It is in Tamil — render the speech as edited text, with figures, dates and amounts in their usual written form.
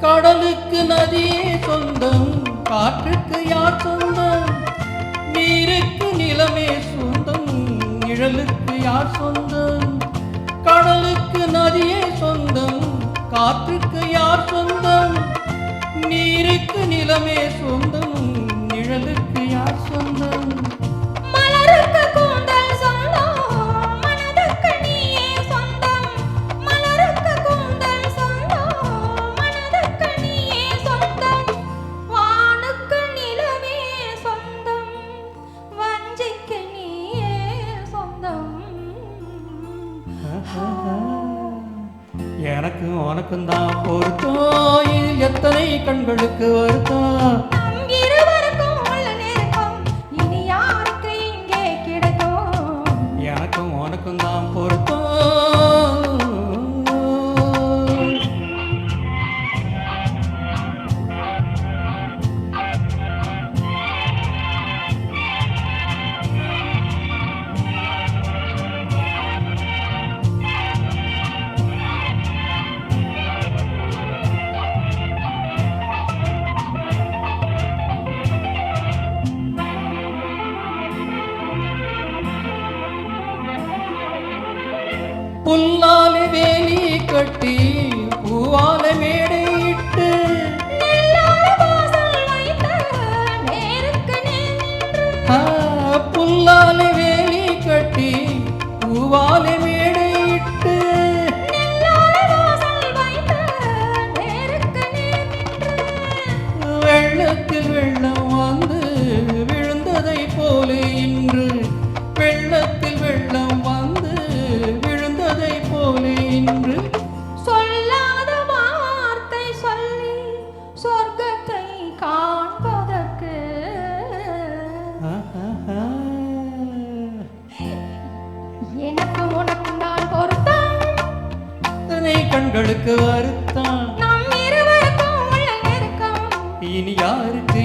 கடலுக்கு நதியே சொந்தம், காற்றுக்கு யார் சொந்தம்? நீருக்கு நிலமே சொந்தம், நிழலுக்கு யார் சொந்தம்? கடலுக்கு நதியே சொந்தம், காற்றுக்கு யார் சொந்தம்? நீருக்கு நிலமே சொந்தம், நிழலுக்கு யார் சொந்தம்? மலருக்கு கூந்தல் சொந்தம், மனதுக்கு நீயே சொந்தம். மலருக்கு கூந்தல் சொந்தம், மனதுக்கு நீயே சொந்தம். வானுக்கு நிலவே சொந்தம், வஞ்சிக்கு நீயே சொந்தம். எனக்கும் உனக்கும் தான் பொருத்தம், இதில் எத்தனை கண்களுக்கு வருத்தம்? நம் இருவருக்கும் உள்ள நெருக்கம் இனி யாருக்கு இங்கே கிடைக்கும்? எனக்கும் உனக்கும் தான் பொருத்தம். புல்லாலே வேலி கட்டி, பூவால மேடையிட்டு, நெல்லால வாசல் வைத்து நேருக்கு நேர் நின்று. புல்லாலே வேலி கட்டி, பூவால மேடையிட்டு, நெல்லால வாசல் வைத்து நேருக்கு நேர் நின்று. வெள்ளத்தில் வெள்ளம் வந்து விழுந்ததை போலே இன்று, வெள்ளத்தில் வெள்ளம் வந்து விழுந்ததை போலே இன்று. சொல்லாத வார்த்தை சொல்லி சொர்க்கத்தை காண்பதற்கு எனக்கு உனக்கு நான் பொருத்தம். இத்தனை கண்களுக்கு வருத்தம், நம் இருவருக்கும் உள்ள நெருக்கம் இனி யாருக்கு